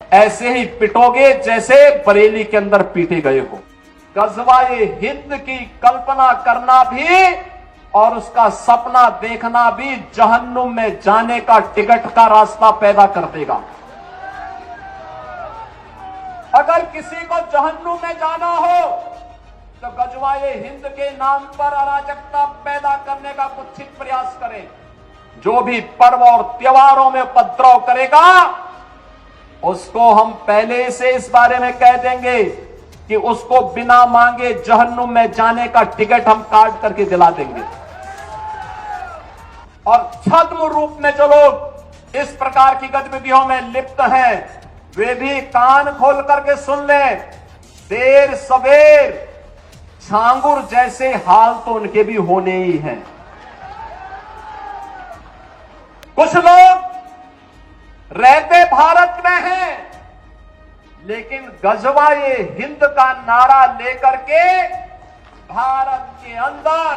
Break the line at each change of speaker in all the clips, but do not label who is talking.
ऐसे ही पिटोगे जैसे बरेली के अंदर पीटे गए हो। गजवाए हिंद की कल्पना करना भी और उसका सपना देखना भी जहन्नुम में जाने का टिकट का रास्ता पैदा कर देगा। अगर किसी को जहन्नुम में जाना हो तो गजवाए हिंद के नाम पर अराजकता पैदा करने का कुत्सित प्रयास करें। जो भी पर्व और त्योहारों में उपद्रव करेगा उसको हम पहले से इस बारे में कह देंगे कि उसको बिना मांगे जहन्नुम में जाने का टिकट हम काट करके दिला देंगे। और छद्म रूप में जो लोग इस प्रकार की गतिविधियों में लिप्त हैं वे भी कान खोल करके सुन लें। देर सवेर छांगुर जैसे हाल तो उनके भी होने ही हैं। कुछ लोग रहते भारत में हैं लेकिन गजवाए हिंद का नारा लेकर के भारत के अंदर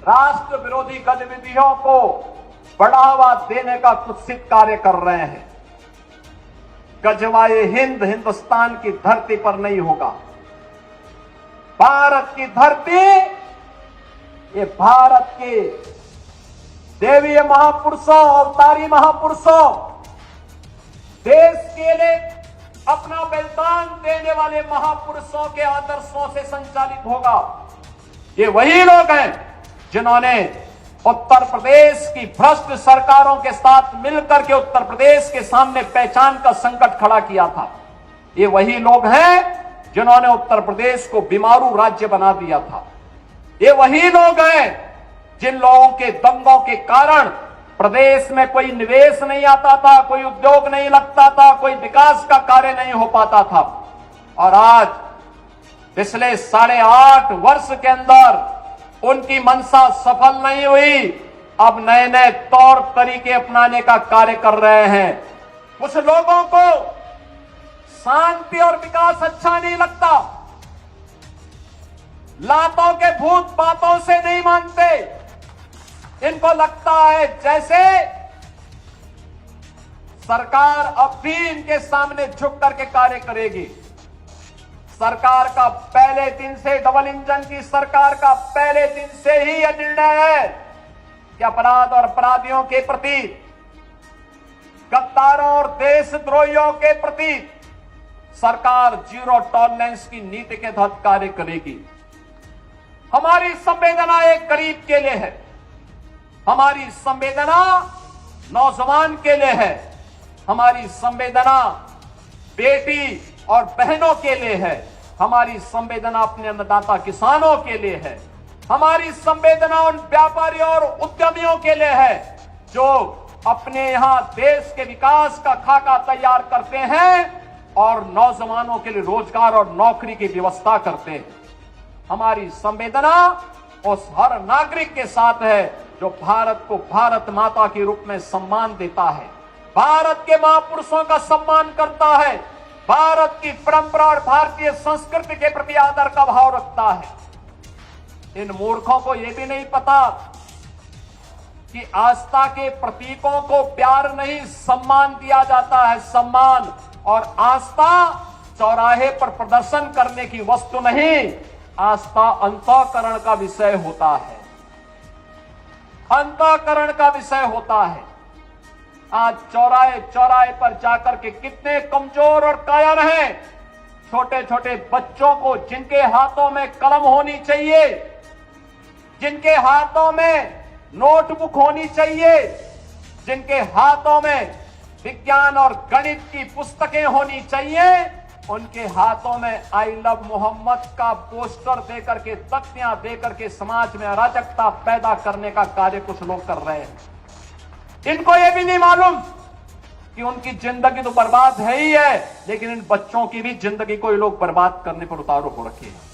राष्ट्र विरोधी गतिविधियों को बढ़ावा देने का कुत्सित कार्य कर रहे हैं। गजवाए हिंद हिंदुस्तान की धरती पर नहीं होगा। भारत की धरती ये भारत के देवीय महापुरुषों अवतारी महापुरुषों देश के लिए अपना बलिदान देने वाले महापुरुषों के आदर्शों से संचालित होगा। ये वही लोग हैं जिन्होंने उत्तर प्रदेश की भ्रष्ट सरकारों के साथ मिलकर के उत्तर प्रदेश के सामने पहचान का संकट खड़ा किया था। ये वही लोग हैं जिन्होंने उत्तर प्रदेश को बीमारू राज्य बना दिया था। ये वही लोग हैं जिन लोगों के दंगों के कारण प्रदेश में कोई निवेश नहीं आता था, कोई उद्योग नहीं लगता था, कोई विकास का कार्य नहीं हो पाता था। और आज पिछले 8.5 वर्ष के अंदर उनकी मंशा सफल नहीं हुई। अब नए नए तौर तरीके अपनाने का कार्य कर रहे हैं। कुछ लोगों को शांति और विकास अच्छा नहीं लगता, लातों के भूत बातों से नहीं मानते। इनको लगता है जैसे सरकार अब भी इनके सामने झुक करके कार्य करेगी। सरकार का पहले दिन से डबल इंजन की सरकार का पहले दिन से ही यह निर्णय है कि अपराध और अपराधियों के प्रति, गद्दारों और देशद्रोहियों के प्रति सरकार जीरो टॉलरेंस की नीति के तहत कार्य करेगी। हमारी संवेदना एक गरीब के लिए है, हमारी संवेदना नौजवान के लिए है, हमारी संवेदना बेटी और बहनों के लिए है, हमारी संवेदना अपने अन्नदाता किसानों के लिए है, हमारी संवेदना उन व्यापारियों और उद्यमियों के लिए है जो अपने यहां देश के विकास का खाका तैयार करते हैं और नौजवानों के लिए रोजगार और नौकरी की व्यवस्था करते हैं। हमारी संवेदना उस हर नागरिक के साथ है जो भारत को भारत माता के रूप में सम्मान देता है, भारत के महापुरुषों का सम्मान करता है, भारत की परंपरा और भारतीय संस्कृति के प्रति आदर का भाव रखता है। इन मूर्खों को यह भी नहीं पता कि आस्था के प्रतीकों को प्यार नहीं सम्मान दिया जाता है। सम्मान और आस्था चौराहे पर प्रदर्शन करने की वस्तु नहीं, आस्था अंतःकरण का विषय होता है, अंतःकरण का विषय होता है। आज चौराहे चौराहे पर जाकर के कितने कमजोर और कायर हैं छोटे छोटे बच्चों को, जिनके हाथों में कलम होनी चाहिए, जिनके हाथों में नोटबुक होनी चाहिए, जिनके हाथों में विज्ञान और गणित की पुस्तकें होनी चाहिए, उनके हाथों में आई लव मोहम्मद का पोस्टर देकर के, तख्तियां देकर के समाज में अराजकता पैदा करने का कार्य कुछ लोग कर रहे हैं। इनको यह भी नहीं मालूम कि उनकी जिंदगी तो बर्बाद है ही है, लेकिन इन बच्चों की भी जिंदगी को ये लोग बर्बाद करने पर उतारू हो रखे हैं।